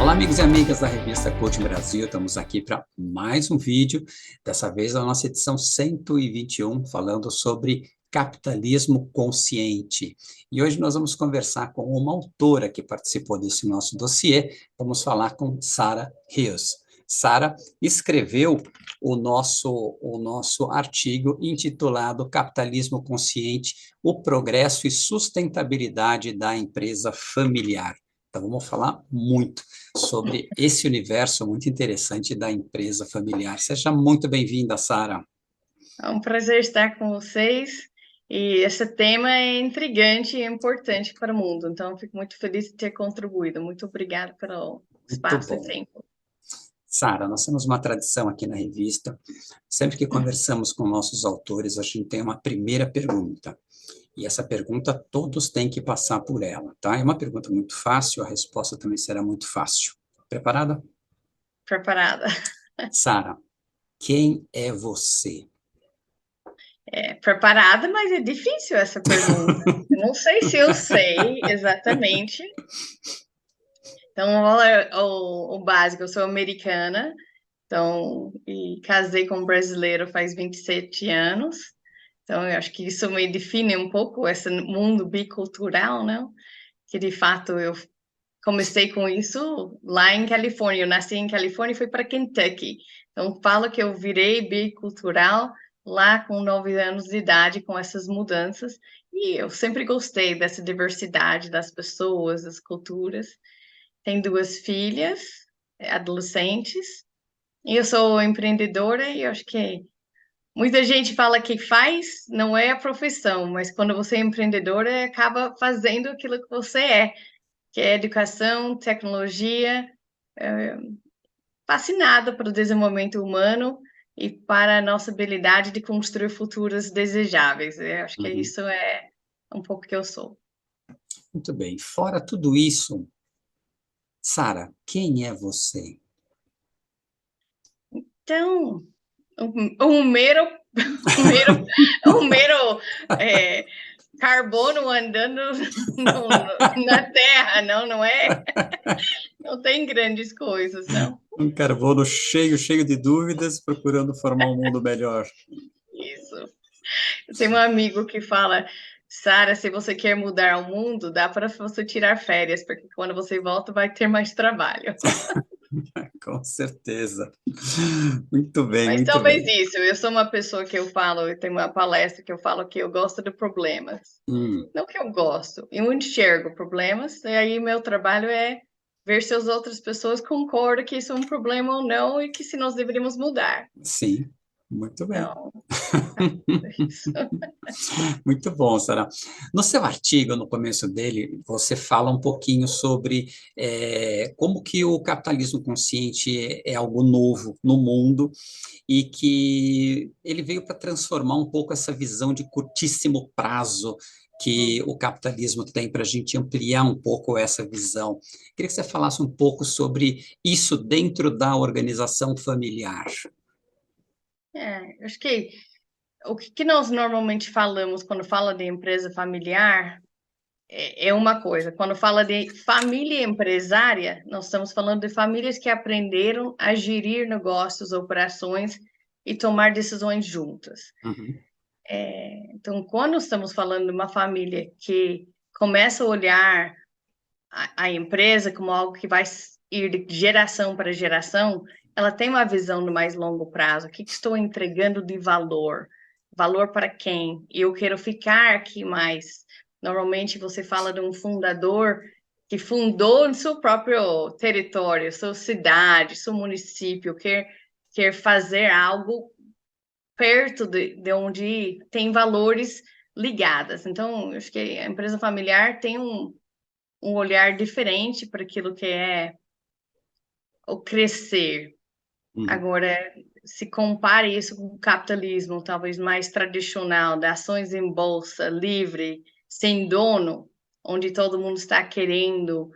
Olá, amigos e amigas da revista Coaching Brasil, estamos aqui para mais um vídeo, dessa vez a nossa edição 121, falando sobre capitalismo consciente. E hoje nós vamos conversar com uma autora que participou desse nosso dossiê, vamos falar com Sarah Hills. Sarah escreveu o nosso artigo intitulado Capitalismo Consciente, o progresso e sustentabilidade da empresa familiar. Então, vamos falar muito sobre esse universo muito interessante da empresa familiar. Seja muito bem-vinda, Sarah. É um prazer estar com vocês. E esse tema é intrigante e importante para o mundo. Então, eu fico muito feliz de ter contribuído. Muito obrigada pelo Muito espaço e bom. tempo. Sarah, nós temos uma tradição aqui na revista. Sempre que conversamos com nossos autores, a gente tem uma primeira pergunta. E essa pergunta todos têm que passar por ela, tá? É uma pergunta muito fácil, a resposta também será muito fácil. Preparada? Preparada. Sarah, quem é você? Preparada, mas é difícil essa pergunta. Não sei se eu sei exatamente. Então, olha o básico. Eu sou americana, então, e casei com um brasileiro faz 27 anos. Então, eu acho que isso me define um pouco esse mundo bicultural, né? Que de fato eu comecei com isso lá em Califórnia. Eu nasci em Califórnia e fui para Kentucky. Então, falo que eu virei bicultural lá com 9 anos de idade, com essas mudanças. E eu sempre gostei dessa diversidade das pessoas, das culturas. Tenho 2 filhas, adolescentes. E eu sou empreendedora e eu acho que muita gente fala que faz, não é a profissão, mas quando você é empreendedora, acaba fazendo aquilo que você é, que é educação, tecnologia, fascinada pelo desenvolvimento humano e para a nossa habilidade de construir futuros desejáveis. Eu acho que Uhum. isso é um pouco que eu sou. Muito bem. Fora tudo isso, Sarah, quem é você? Então, um mero, um mero, um mero carbono andando na Terra, não é? Não tem grandes coisas, não. Um carbono cheio de dúvidas, procurando formar um mundo melhor. Isso. Eu tenho um amigo que fala, Sara, se você quer mudar o mundo, dá para você tirar férias, porque quando você volta vai ter mais trabalho. Com certeza. Muito bem, Mas muito talvez bem. isso, eu sou uma pessoa que eu falo, eu tenho uma palestra que eu falo que eu gosto de problemas. Hum, Não que eu gosto, eu enxergo problemas, e aí meu trabalho é ver se as outras pessoas concordam que isso é um problema ou não, e que se nós deveríamos mudar. sim, muito bem. Então, é isso. Muito bom, Sara. No seu artigo, no começo dele, você fala um pouquinho sobre como que o capitalismo consciente é algo novo no mundo e que ele veio para transformar um pouco essa visão de curtíssimo prazo que o capitalismo tem para a gente ampliar um pouco essa visão. Queria que você falasse um pouco sobre isso dentro da organização familiar. Acho que o que nós normalmente falamos quando fala de empresa familiar é uma coisa. Quando fala de família empresária, nós estamos falando de famílias que aprenderam a gerir negócios, operações e tomar decisões juntas. Uhum, Então, quando estamos falando de uma família que começa a olhar a empresa como algo que vai ir de geração para geração, ela tem uma visão no mais longo prazo. O que estou entregando de valor? Valor para quem? Eu quero ficar aqui mais. Normalmente você fala de um fundador que fundou no seu próprio território, sua cidade, seu município, quer fazer algo perto de onde tem valores ligados. Então, eu acho que a empresa familiar tem um olhar diferente para aquilo que é o crescer. uhum, Agora, se compare isso com o capitalismo, talvez mais tradicional, de ações em bolsa, livre, sem dono, onde todo mundo está querendo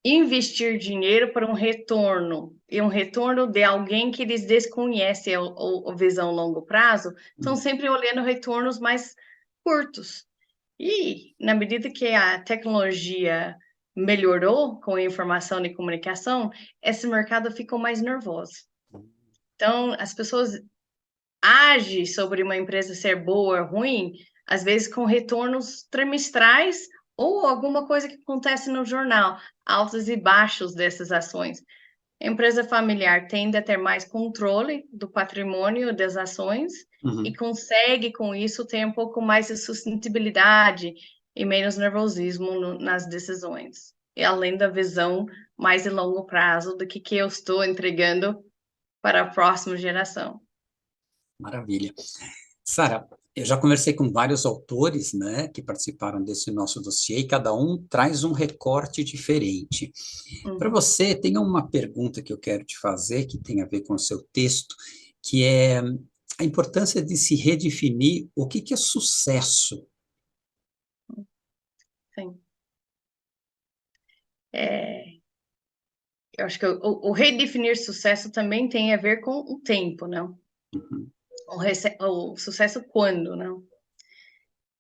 investir dinheiro para um retorno, e um retorno de alguém que eles desconhecem a visão a longo prazo, estão uhum. sempre olhando retornos mais curtos. E, na medida que a tecnologia melhorou com a informação e comunicação, esse mercado ficou mais nervoso. Então, as pessoas agem sobre uma empresa ser boa ou ruim, às vezes com retornos trimestrais ou alguma coisa que acontece no jornal, altos e baixos dessas ações. A empresa familiar tende a ter mais controle do patrimônio das ações e consegue, com isso, ter um pouco mais de sustentabilidade e menos nervosismo nas decisões. E além da visão mais de longo prazo do que eu estou entregando para a próxima geração. Maravilha. Sara, eu já conversei com vários autores, né, que participaram desse nosso dossiê, e cada um traz um recorte diferente. Para você, tem uma pergunta que eu quero te fazer, que tem a ver com o seu texto, que é a importância de se redefinir o que é sucesso. Sim. Eu acho que o redefinir sucesso também tem a ver com o tempo, não? O sucesso quando, não?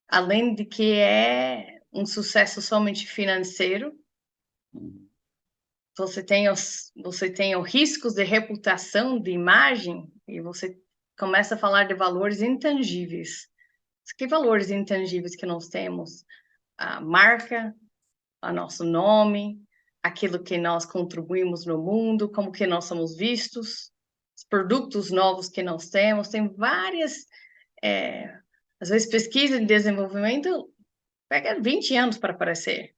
Além de que é um sucesso somente financeiro, você tem os riscos de reputação, de imagem, e você começa a falar de valores intangíveis. Que valores intangíveis que nós temos? A marca, o nosso nome, aquilo que nós contribuímos no mundo, como que nós somos vistos, os produtos novos que nós temos, tem várias, às vezes pesquisa e desenvolvimento pega 20 anos para aparecer.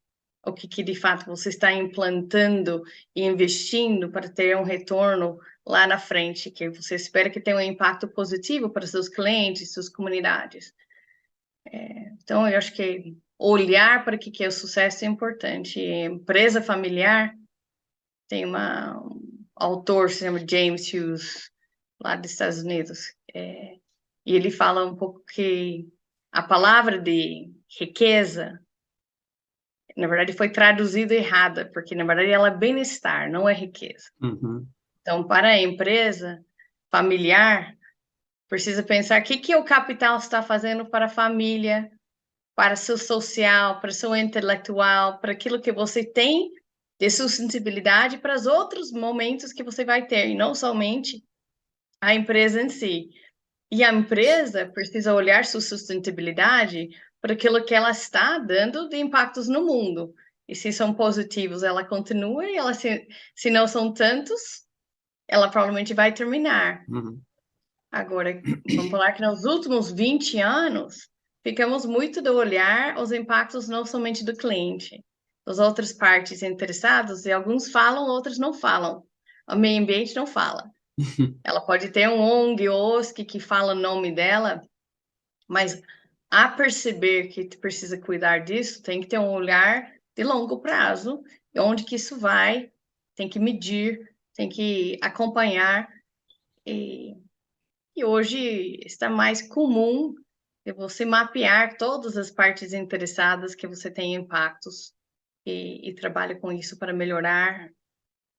O que de fato você está implantando e investindo para ter um retorno lá na frente, que você espera que tenha um impacto positivo para seus clientes, suas comunidades. Então, eu acho que olhar para o que é o sucesso é importante. Empresa familiar, tem um autor, se chama James Hughes, lá dos Estados Unidos, e ele fala um pouco que a palavra de riqueza, na verdade, foi traduzida errada, porque, na verdade, ela é bem-estar, não é riqueza. Então, para a empresa familiar, precisa pensar o que o capital está fazendo para a família, para seu social, para seu intelectual, para aquilo que você tem de sustentabilidade para os outros momentos que você vai ter, e não somente a empresa em si. E a empresa precisa olhar sua sustentabilidade para aquilo que ela está dando de impactos no mundo. E se são positivos, ela continua, e ela, se não são tantos, ela provavelmente vai terminar. Agora, vamos falar que nos últimos 20 anos, ficamos muito do olhar os impactos não somente do cliente, das outras partes interessadas, e alguns falam, outros não falam. O meio ambiente não fala. Ela pode ter um ONG, OSC, que fala o nome dela, mas a perceber que precisa cuidar disso, tem que ter um olhar de longo prazo, e onde que isso vai, tem que medir, tem que acompanhar, e hoje está mais comum de você mapear todas as partes interessadas que você tem impactos e trabalha com isso para melhorar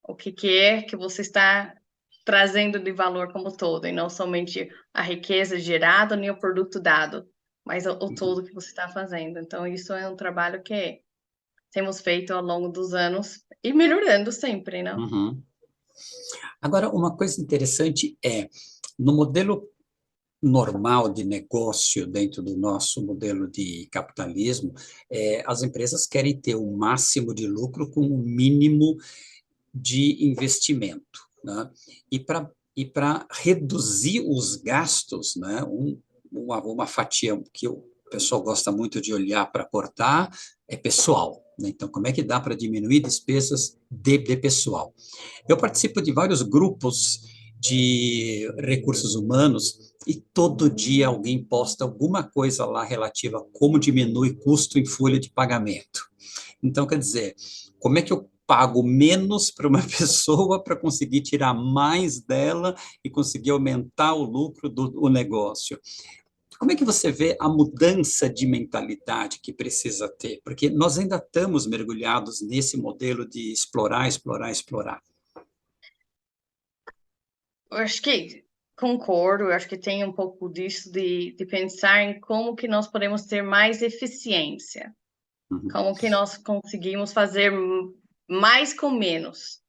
o que é que você está trazendo de valor como todo, e não somente a riqueza gerada nem o produto dado, mas o todo que você está fazendo. Então, isso é um trabalho que temos feito ao longo dos anos e melhorando sempre, não? Agora, uma coisa interessante é, no modelo normal de negócio dentro do nosso modelo de capitalismo, as empresas querem ter o máximo de lucro com o mínimo de investimento, né? E para reduzir os gastos, né? Uma fatia que o pessoal gosta muito de olhar para cortar é pessoal, né? Então, como é que dá para diminuir despesas de pessoal? Eu participo de vários grupos de recursos humanos e todo dia alguém posta alguma coisa lá relativa a como diminui custo em folha de pagamento. Então, quer dizer, como é que eu pago menos para uma pessoa para conseguir tirar mais dela e conseguir aumentar o lucro do negócio? Como é que você vê a mudança de mentalidade que precisa ter? Porque nós ainda estamos mergulhados nesse modelo de explorar, explorar, explorar. Eu acho que concordo, eu acho que tem um pouco disso de pensar em como que nós podemos ter mais eficiência. uhum, Como que nós conseguimos fazer mais com menos?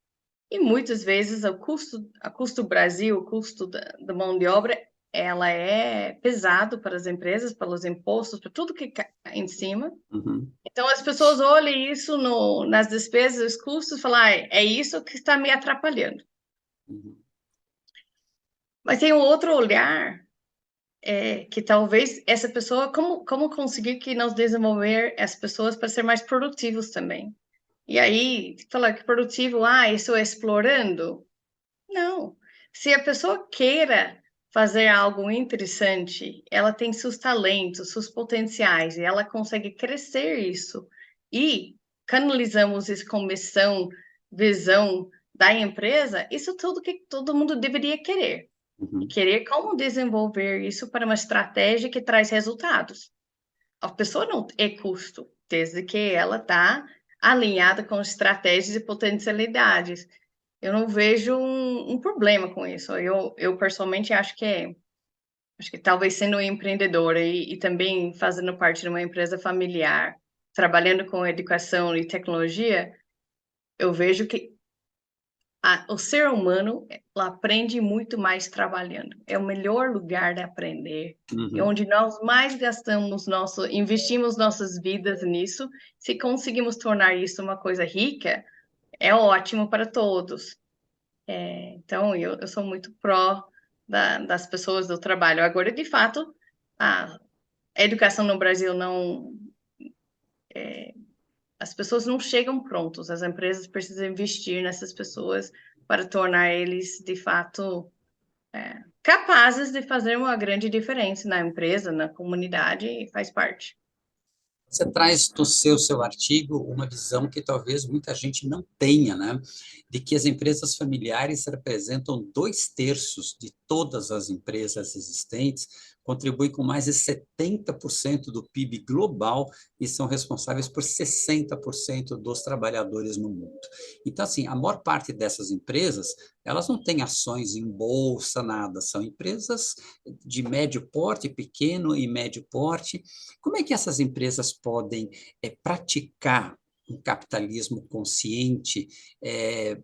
E muitas vezes a custo Brasil, o custo da mão de obra, ela é pesado para as empresas, pelos impostos, para tudo que cai em cima. uhum, Então as pessoas olham isso nas despesas, os custos, e falam, ah, é isso que está me atrapalhando. uhum, Mas tem um outro olhar, que talvez essa pessoa, como conseguir que nós desenvolver as pessoas para ser mais produtivos também? E aí, falar que produtivo, isso é explorando? Não. Se a pessoa queira fazer algo interessante, ela tem seus talentos, seus potenciais, e ela consegue crescer isso. E canalizamos isso com missão, visão da empresa, isso é tudo que todo mundo deveria querer. E uhum, querer como desenvolver isso para uma estratégia que traz resultados. A pessoa não é custo, desde que ela está alinhada com estratégias e potencialidades. Eu não vejo um problema com isso. Eu pessoalmente acho que talvez sendo empreendedora e também fazendo parte de uma empresa familiar, trabalhando com educação e tecnologia, eu vejo que o ser humano aprende muito mais trabalhando. É o melhor lugar de aprender. É uhum. onde nós mais investimos nossas vidas nisso. Se conseguimos tornar isso uma coisa rica, é ótimo para todos. Então, eu sou muito pró das pessoas do trabalho. Agora, de fato, a educação no Brasil não. As pessoas não chegam prontos, as empresas precisam investir nessas pessoas para tornar eles, de fato, capazes de fazer uma grande diferença na empresa, na comunidade, e faz parte. Você traz do seu artigo uma visão que talvez muita gente não tenha, né? De que as empresas familiares representam 2/3 de todas as empresas existentes, contribuem com mais de 70% do PIB global e são responsáveis por 60% dos trabalhadores no mundo. Então, assim, a maior parte dessas empresas, elas não têm ações em bolsa, nada, são empresas de médio porte, pequeno e médio porte. Como é que essas empresas podem praticar um capitalismo consciente,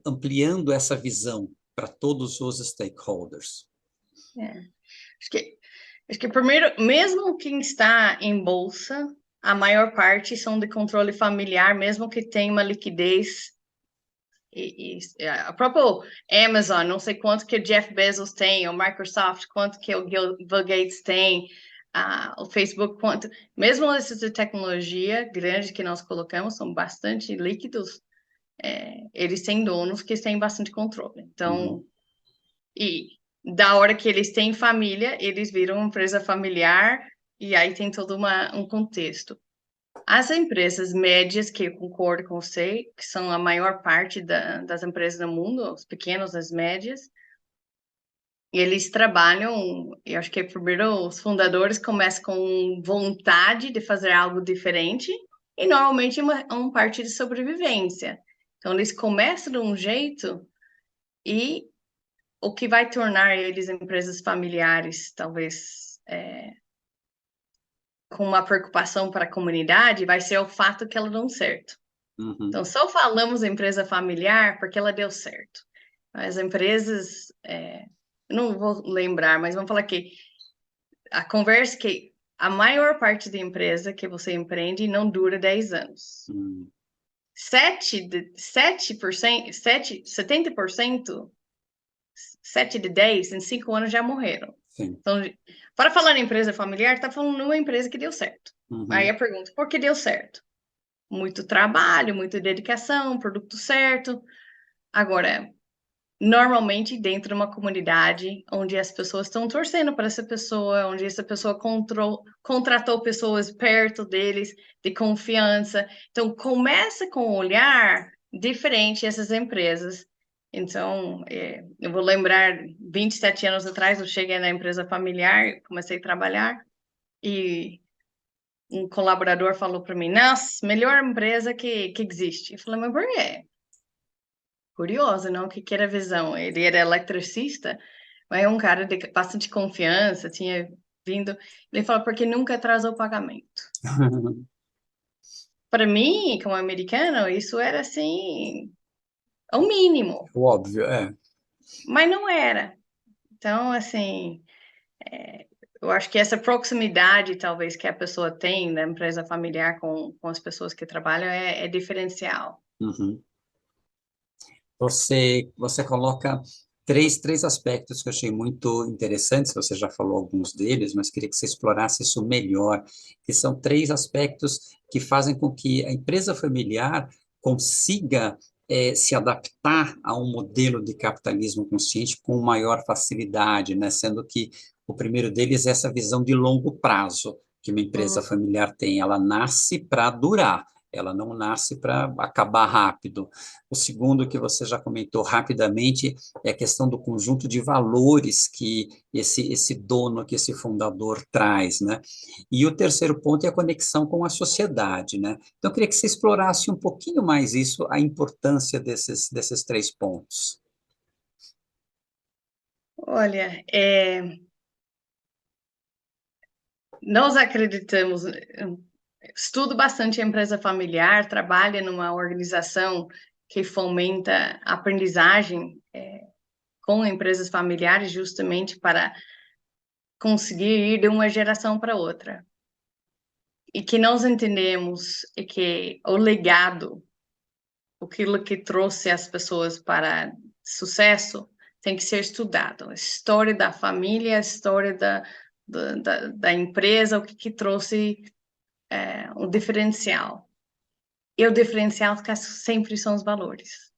ampliando essa visão para todos os stakeholders? É. Acho que, acho que primeiro, mesmo quem está em bolsa, a maior parte são de controle familiar, mesmo que tenha uma liquidez. A própria Amazon, não sei quanto que o Jeff Bezos tem, o Microsoft, quanto que o Bill Gates tem, o Facebook, quanto. Mesmo esses de tecnologia grande que nós colocamos, são bastante líquidos, eles têm donos que têm bastante controle. Uhum, Então, e da hora que eles têm família, eles viram uma empresa familiar, e aí tem todo um contexto. As empresas médias, que eu concordo com você, que são a maior parte das empresas do mundo, os pequenos, as médias, eles trabalham, eu acho que primeiro os fundadores começam com vontade de fazer algo diferente, e normalmente é uma parte de sobrevivência. Então, eles começam de um jeito, e o que vai tornar eles empresas familiares, talvez, com uma preocupação para a comunidade, vai ser o fato que ela dão certo. uhum, Então, só falamos empresa familiar porque ela deu certo. As empresas, não vou lembrar, mas vamos falar que a conversa que a maior parte da empresa que você empreende não dura 10 anos. uhum, 7%, 70%, 7 de 10 em 5 anos já morreram. sim, Então, para falar em empresa familiar, está falando numa empresa que deu certo. Aí uhum, a pergunta, por que deu certo? Muito trabalho, muita dedicação, produto certo. Agora, normalmente dentro de uma comunidade onde as pessoas estão torcendo para essa pessoa, onde essa pessoa contratou pessoas perto deles, de confiança. Então, começa com um olhar diferente essas empresas. Então, eu vou lembrar, 27 anos atrás, eu cheguei na empresa familiar, comecei a trabalhar, e um colaborador falou para mim, nossa, melhor empresa que existe. Eu falei, mas por quê? Curioso, não? O que era a visão? Ele era eletricista, mas é um cara de bastante confiança, tinha vindo. Ele falou, porque nunca atrasou o pagamento. para mim, como americano, isso era assim, o mínimo, O óbvio, é. mas não era. Então, assim, eu acho que essa proximidade, talvez, que a pessoa tem da empresa familiar com as pessoas que trabalham é diferencial. Uhum. Você coloca três aspectos que eu achei muito interessantes, você já falou alguns deles, mas queria que você explorasse isso melhor, que são três aspectos que fazem com que a empresa familiar consiga se adaptar a um modelo de capitalismo consciente com maior facilidade, né? Sendo que o primeiro deles é essa visão de longo prazo que uma empresa Uhum. familiar tem, ela nasce para durar, ela não nasce para acabar rápido. O segundo, que você já comentou rapidamente, é a questão do conjunto de valores que esse dono, que esse fundador traz, né? E o terceiro ponto é a conexão com a sociedade, né? Então, eu queria que você explorasse um pouquinho mais isso, a importância desses três pontos. Olha, nós acreditamos, estudo bastante a empresa familiar, trabalho numa organização que fomenta a aprendizagem com empresas familiares, justamente para conseguir ir de uma geração para outra. E que nós entendemos que o legado, aquilo que trouxe as pessoas para sucesso, tem que ser estudado. A história da família, a história da empresa, o que trouxe um diferencial. E o diferencial sempre são os valores.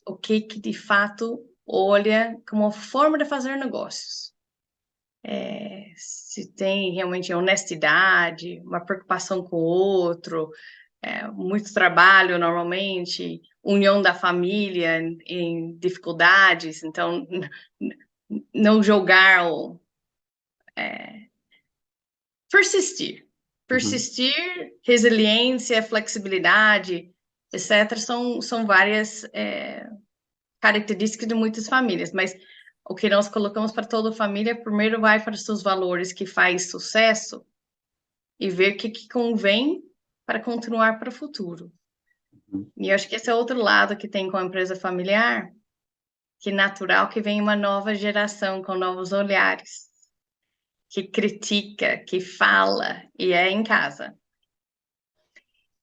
O que de fato olha como forma de fazer negócios. Se tem realmente honestidade, uma preocupação com o outro, muito trabalho normalmente, união da família em dificuldades, então não jogar o persistir. Uhum, Persistir, resiliência, flexibilidade, etc., são várias características de muitas famílias, mas o que nós colocamos para toda família, primeiro vai para os seus valores que faz sucesso e ver o que convém para continuar para o futuro. uhum, E eu acho que esse é outro lado que tem com a empresa familiar, que é natural que vem uma nova geração com novos olhares, que critica, que fala, e é em casa.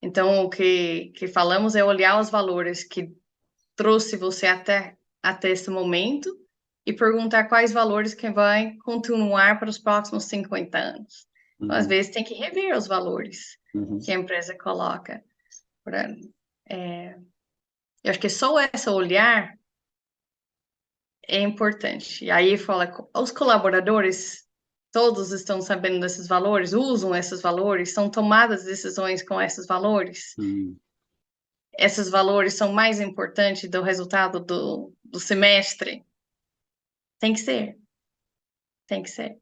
Então, o que falamos é olhar os valores que trouxe você até esse momento e perguntar quais valores que vai continuar para os próximos 50 anos. Então, às uhum, vezes, tem que rever os valores uhum, que a empresa coloca. Eu acho que só esse olhar é importante. E aí fala, os colaboradores, todos estão sabendo desses valores, usam esses valores, são tomadas decisões com esses valores. uhum. Esses valores são mais importantes do resultado do semestre. Tem que ser, tem que ser.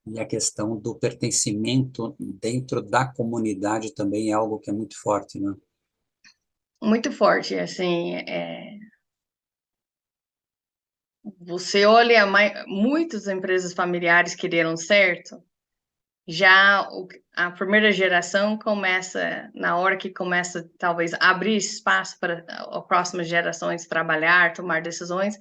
E a questão do pertencimento dentro da comunidade também é algo que é muito forte, né? Muito forte, assim, você olha, muitas empresas familiares que deram certo, já a primeira geração começa, na hora que começa, talvez, a abrir espaço para as próximas gerações trabalhar, tomar decisões,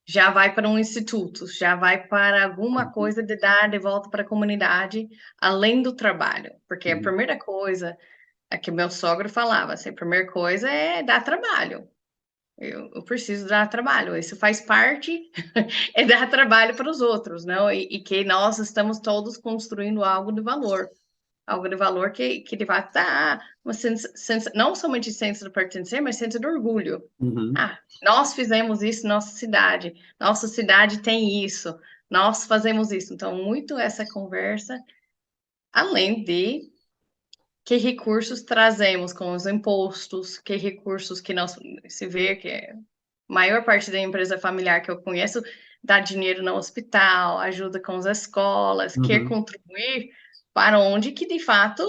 já vai para um instituto, já vai para alguma Uhum, coisa de dar de volta para a comunidade, além do trabalho. Porque a uhum, primeira coisa é que meu sogro falava, assim, a primeira coisa é dar trabalho. Eu preciso dar trabalho, isso faz parte, é dar trabalho para os outros, não? E que nós estamos todos construindo algo de valor que de fato dá uma não somente senso de pertencer, mas senso de orgulho. uhum. Ah, nós fizemos isso na nossa cidade tem isso, nós fazemos isso. Então, muito essa conversa, além de que recursos trazemos com os impostos, que recursos que nós se vê que a maior parte da empresa familiar que eu conheço dá dinheiro no hospital, ajuda com as escolas, quer Uhum. contribuir para onde que de fato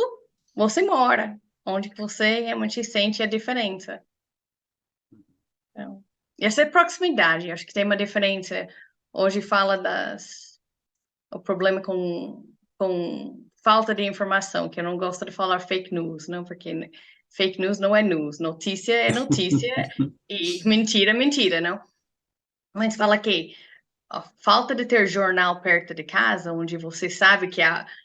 você mora, onde que você realmente sente a diferença. Então, essa é proximidade, acho que tem uma diferença. Hoje fala o problema com falta de informação, que eu não gosto de falar fake news, não, porque fake news não é news, notícia é notícia e mentira é mentira, não? Mas fala que a falta de ter jornal perto de casa, onde você sabe que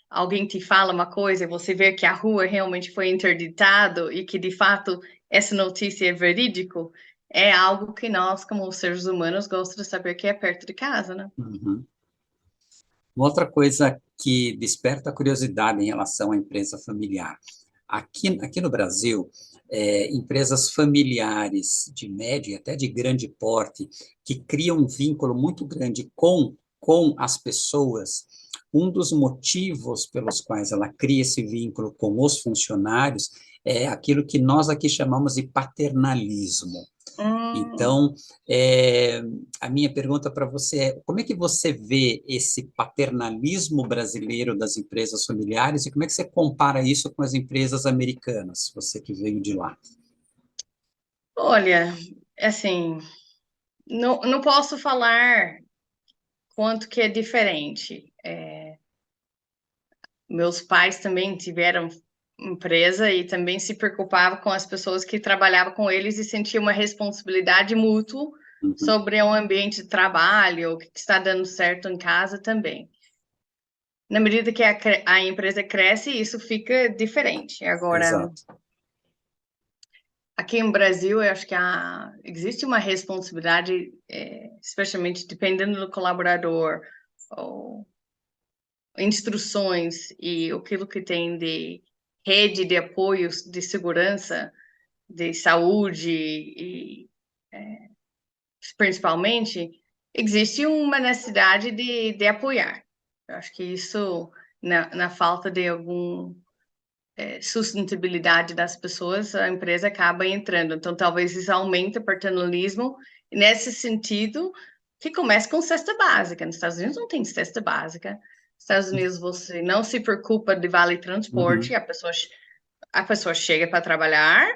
alguém te fala uma coisa e você vê que a rua realmente foi interditado e que, de fato, essa notícia é verídico, é algo que nós, como seres humanos, gostamos de saber que é perto de casa, né? Uhum. Uma outra coisa que desperta curiosidade em relação à empresa familiar. Aqui no Brasil, empresas familiares de médio e até de grande porte, que criam um vínculo muito grande com as pessoas, um dos motivos pelos quais ela cria esse vínculo com os funcionários é aquilo que nós aqui chamamos de paternalismo. Hum, Então, a minha pergunta para você é: como é que você vê esse paternalismo brasileiro das empresas familiares e como é que você compara isso com as empresas americanas, você que veio de lá? olha, assim, não posso falar quanto que é diferente. Meus pais também tiveram empresa e também se preocupavam com as pessoas que trabalhavam com eles e sentiam uma responsabilidade mútua Uhum, sobre um ambiente de trabalho, o que está dando certo em casa também. Na medida que a empresa cresce, isso fica diferente. Agora, exato. aqui em Brasil, eu acho que existe uma responsabilidade, especialmente dependendo do colaborador, ou instruções e aquilo que tem de rede de apoios de segurança, de saúde e principalmente, existe uma necessidade de apoiar. Eu acho que isso, na falta de algum sustentabilidade das pessoas, a empresa acaba entrando. Então, talvez isso aumente o paternalismo nesse sentido, que começa com cesta básica. Nos Estados Unidos não tem cesta básica. Nos Estados Unidos você não se preocupa de vale transporte, Uhum, a pessoa chega para trabalhar,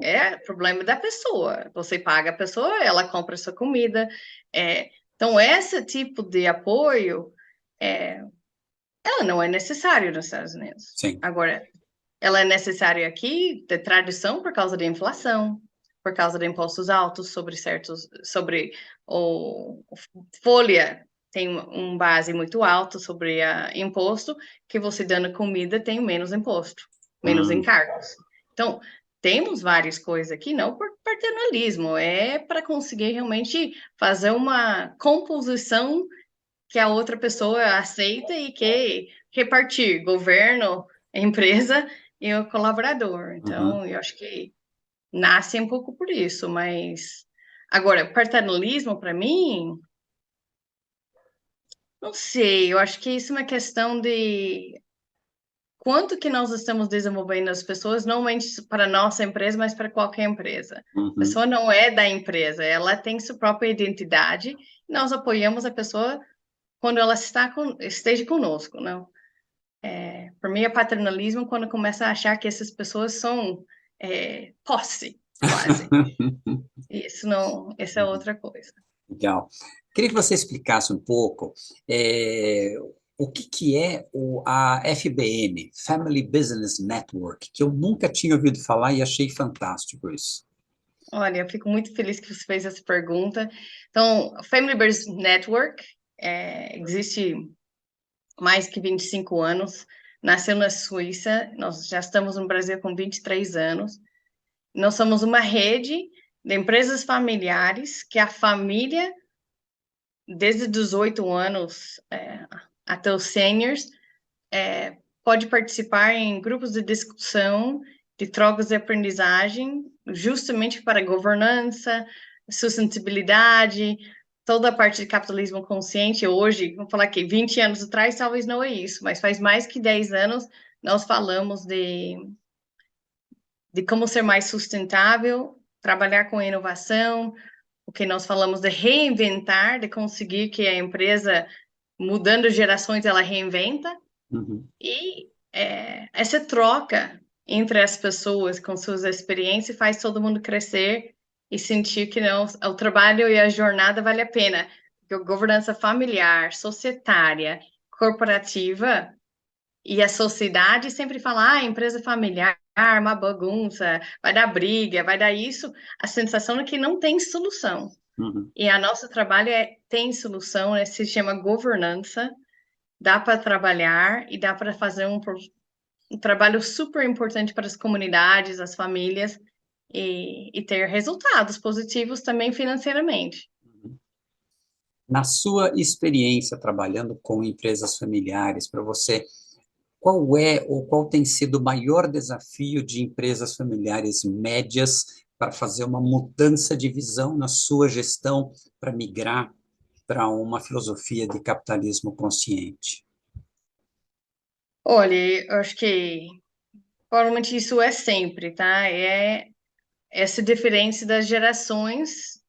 é problema da pessoa. Você paga a pessoa, ela compra a sua comida. Então, esse tipo de apoio, ela não é necessário nos Estados Unidos. sim. Agora, ela é necessária aqui de tradição por causa da inflação, por causa de impostos altos sobre o folha tem um base muito alto sobre imposto, que você dando comida tem menos imposto, menos Hum, encargos. Então, temos várias coisas aqui, não por paternalismo, é para conseguir realmente fazer uma composição que a outra pessoa aceita e quer repartir, governo, empresa e o colaborador. uhum, Então, eu acho que nasce um pouco por isso, mas agora, paternalismo para mim, não sei, eu acho que isso é uma questão de quanto que nós estamos desenvolvendo as pessoas, não somente para a nossa empresa, mas para qualquer empresa. A uhum, pessoa não é da empresa, ela tem sua própria identidade, e nós apoiamos a pessoa quando ela esteja conosco, não? Por mim, é paternalismo quando começa a achar que essas pessoas são posse, quase. Isso não, essa é outra coisa. Legal. Queria que você explicasse um pouco o que é a FBN, Family Business Network, que eu nunca tinha ouvido falar e achei fantástico isso. Olha, eu fico muito feliz que você fez essa pergunta. Então, a Family Business Network existe mais que 25 anos, nasceu na Suíça, nós já estamos no Brasil com 23 anos. Nós somos uma rede de empresas familiares que a família desde 18 anos até os seniors, pode participar em grupos de discussão, de trocas de aprendizagem, justamente para governança, sustentabilidade, toda a parte de capitalismo consciente. Hoje, vamos falar que 20 anos atrás talvez não é isso, mas faz mais que 10 anos nós falamos de como ser mais sustentável, trabalhar com inovação, o que nós falamos de reinventar, de conseguir que a empresa, mudando gerações, ela reinventa, Uhum, e essa troca entre as pessoas com suas experiências faz todo mundo crescer e sentir que não, o trabalho e a jornada vale a pena. Porque a governança familiar, societária, corporativa E a sociedade sempre fala, empresa familiar, uma bagunça, vai dar briga, vai dar isso. A sensação é que não tem solução. Uhum. E a nosso trabalho tem solução, se chama governança, dá para trabalhar e dá para fazer um trabalho super importante para as comunidades, as famílias, e ter resultados positivos também financeiramente. Na sua experiência trabalhando com empresas familiares, para você, qual é ou qual tem sido o maior desafio de empresas familiares médias para fazer uma mudança de visão na sua gestão para migrar para uma filosofia de capitalismo consciente? Olha, eu acho que provavelmente isso é sempre, tá? É essa diferença das gerações,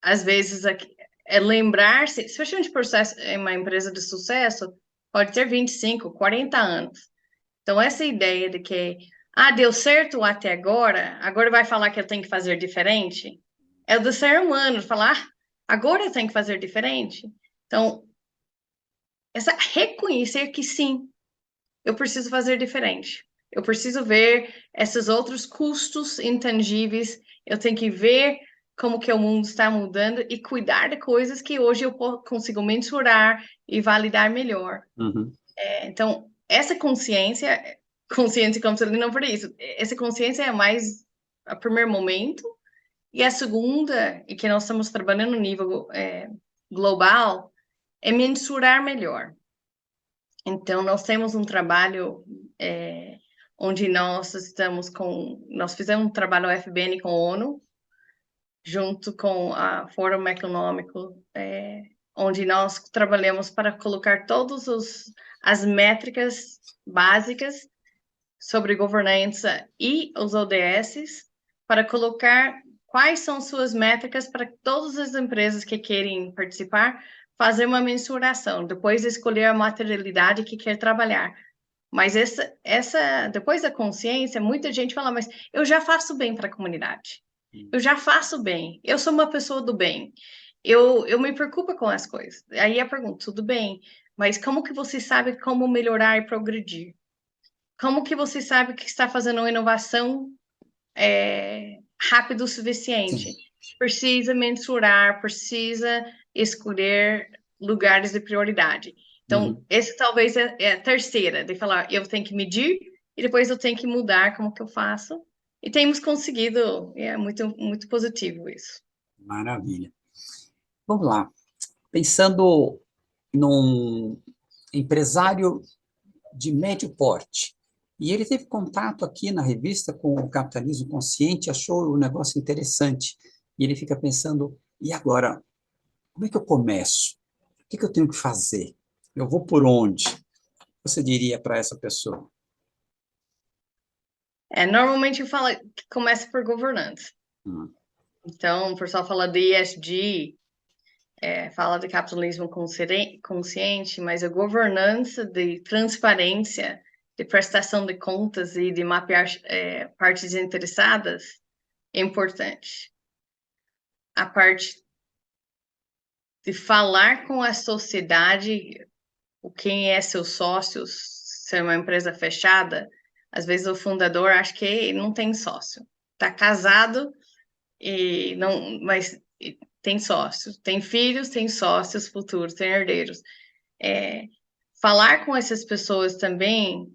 às vezes é lembrar-se, especialmente processo em uma empresa de sucesso, pode ter 25, 40 anos. Então, essa ideia de que, deu certo até agora, agora vai falar que eu tenho que fazer diferente, é do ser humano, falar, agora eu tenho que fazer diferente. Então, reconhecer que sim, eu preciso fazer diferente. Eu preciso ver esses outros custos intangíveis, eu tenho que ver como que o mundo está mudando e cuidar de coisas que hoje eu consigo mensurar e validar melhor. Uhum. Então, essa consciência como não por isso, essa consciência é mais a primeiro momento, e a segunda, e que nós estamos trabalhando no nível global, é mensurar melhor. Então, nós temos um trabalho onde nós fizemos um trabalho FBN com a ONU, junto com a Fórum Econômico, onde nós trabalhamos para colocar todas as métricas básicas sobre governança e os ODS, para colocar quais são suas métricas para todas as empresas que querem participar, fazer uma mensuração, depois escolher a materialidade que quer trabalhar. Mas depois da consciência, muita gente fala, mas eu já faço bem para a comunidade. Eu já faço bem. Eu sou uma pessoa do bem. Eu me preocupo com as coisas. Aí eu pergunto, tudo bem, mas como que você sabe como melhorar e progredir? Como que você sabe que está fazendo uma inovação rápido o suficiente? Sim. Precisa mensurar, precisa escolher lugares de prioridade. Então, Uhum. esse talvez é a terceira, de falar, eu tenho que medir e depois eu tenho que mudar como que eu faço. E temos conseguido, é muito, muito positivo isso. Maravilha. Vamos lá. Pensando num empresário de médio porte, e ele teve contato aqui na revista com o Capitalismo Consciente, achou o negócio interessante, e ele fica pensando, e agora, como é que eu começo? O que eu tenho que fazer? Eu vou por onde? Você diria para essa pessoa? Normalmente eu falo que começa por governança. Hum. Então, o pessoal fala de ESG, fala de capitalismo consciente, mas a governança de transparência, de prestação de contas e de mapear partes interessadas é importante. A parte de falar com a sociedade, quem é seus sócios, se é uma empresa fechada, às vezes o fundador acha que não tem sócio. Está casado e não, mas tem sócios, tem filhos, tem sócios futuros, tem herdeiros. Falar com essas pessoas também,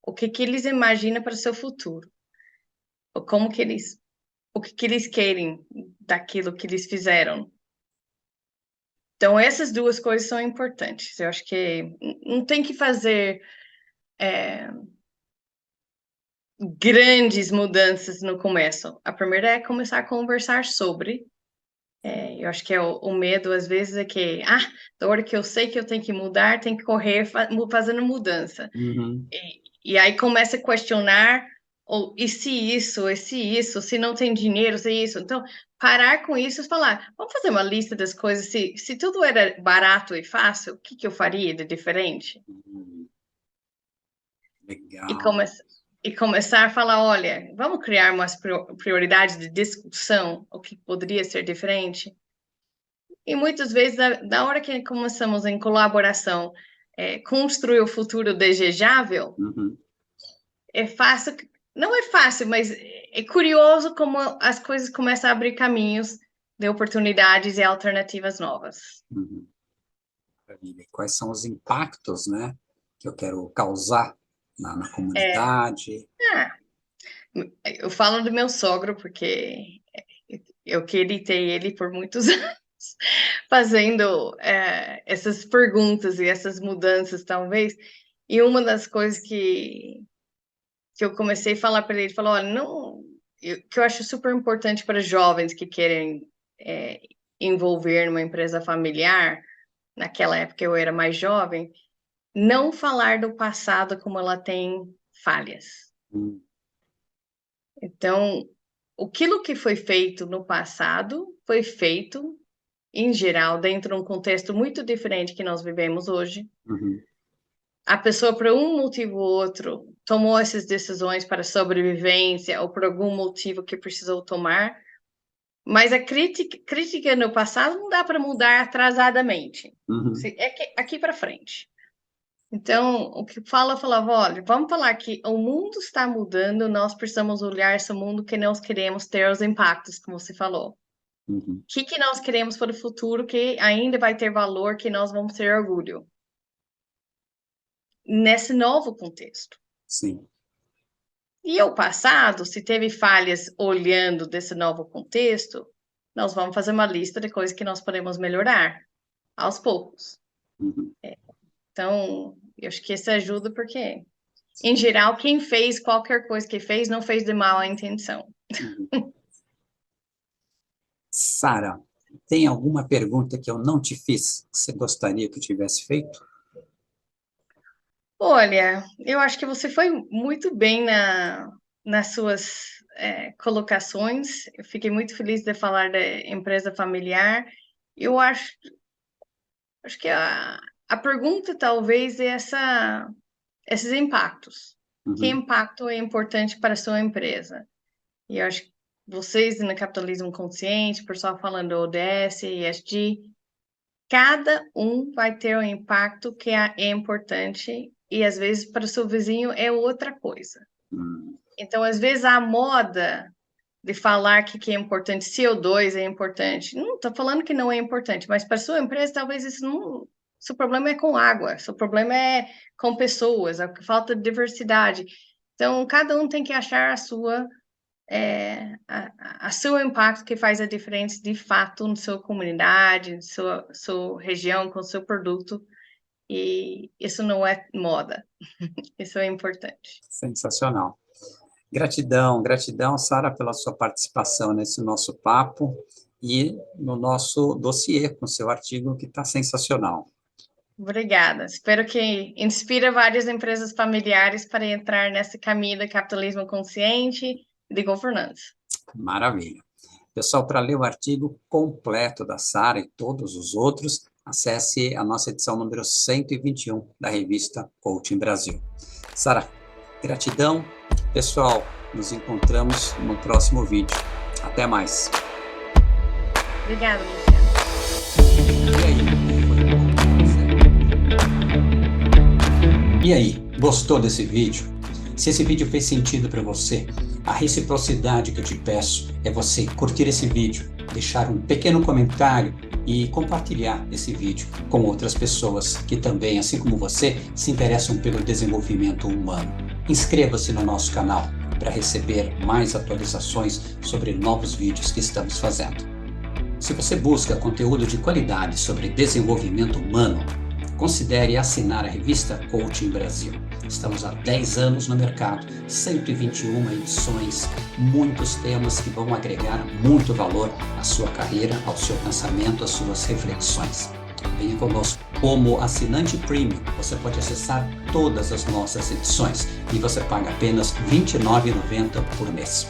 o que eles imaginam para o seu futuro, o que eles querem daquilo que eles fizeram. Então, essas duas coisas são importantes. Eu acho que não tem que fazer grandes mudanças no começo. A primeira é começar a conversar sobre. Eu acho que o medo, às vezes, é que, da hora que eu sei que eu tenho que mudar, tem que correr fazendo mudança. Uhum. E aí começa a questionar, e se isso, se não tem dinheiro, se isso. Então, parar com isso e falar, vamos fazer uma lista das coisas, se tudo era barato e fácil, o que eu faria de diferente? E, Legal. e começar a falar, olha, vamos criar umas prioridades de discussão, o que poderia ser diferente? E muitas vezes, da hora que começamos em colaboração, construir o futuro desejável, é fácil, não é fácil, mas é curioso como as coisas começam a abrir caminhos de oportunidades e alternativas novas. Quais são os impactos, né, que eu quero causar na comunidade? Eu falo do meu sogro, porque eu queritei ele por muitos anos, fazendo essas perguntas e essas mudanças, talvez. E uma das coisas que eu comecei a falar para ele, falou, olha, não, que eu acho super importante para jovens que querem envolver numa empresa familiar, naquela época eu era mais jovem, não falar do passado como ela tem falhas. Então, aquilo que foi feito no passado foi feito, em geral, dentro de um contexto muito diferente que nós vivemos hoje. A pessoa, por um motivo ou outro, tomou essas decisões para sobrevivência ou por algum motivo que precisou tomar, mas a crítica no passado não dá para mudar atrasadamente. É aqui para frente. Então, o que falava, olha, vamos falar que o mundo está mudando, nós precisamos olhar esse mundo que nós queremos ter os impactos, como você falou. O que nós queremos para o futuro que ainda vai ter valor, que nós vamos ter orgulho? Nesse novo contexto. Sim. E o passado, se teve falhas olhando desse novo contexto, nós vamos fazer uma lista de coisas que nós podemos melhorar aos poucos. Então, eu acho que isso ajuda porque, em geral, quem fez qualquer coisa que fez, não fez de mal a intenção. Sara, tem alguma pergunta que eu não te fiz, que você gostaria que eu tivesse feito? Olha, eu acho que você foi muito bem nas suas colocações. Eu fiquei muito feliz de falar da empresa familiar. Eu acho que a pergunta talvez é esses impactos. Que impacto é importante para a sua empresa? E eu acho que vocês no Capitalismo Consciente, o pessoal falando ODS, ESG, cada um vai ter um impacto que é importante e às vezes para o seu vizinho é outra coisa. Então, às vezes a moda de falar que é importante, CO2 é importante, não estou falando que não é importante, mas para a sua empresa talvez isso não... Seu problema é com água, seu problema é com pessoas, a falta de diversidade. Então, cada um tem que achar a seu impacto que faz a diferença de fato na sua comunidade, na sua região, com o seu produto. E isso não é moda. Isso é importante. Sensacional. Gratidão, gratidão, Sara, pela sua participação nesse nosso papo e no nosso dossiê, com seu artigo que está sensacional. Obrigada. Espero que inspire várias empresas familiares para entrar nesse caminho do capitalismo consciente e de governança. Maravilha. Pessoal, para ler o artigo completo da Sara e todos os outros, acesse a nossa edição número 121 da revista Coaching Brasil. Sara, gratidão. Pessoal, nos encontramos no próximo vídeo. Até mais. Obrigada, Luciano. E aí, gostou desse vídeo? Se esse vídeo fez sentido para você, a reciprocidade que eu te peço é você curtir esse vídeo, deixar um pequeno comentário e compartilhar esse vídeo com outras pessoas que também, assim como você, se interessam pelo desenvolvimento humano. Inscreva-se no nosso canal para receber mais atualizações sobre novos vídeos que estamos fazendo. Se você busca conteúdo de qualidade sobre desenvolvimento humano, considere assinar a revista Coaching Brasil. Estamos há 10 anos no mercado, 121 edições, muitos temas que vão agregar muito valor à sua carreira, ao seu pensamento, às suas reflexões. Venha conosco. Como assinante premium, você pode acessar todas as nossas edições e você paga apenas R$ 29,90 por mês.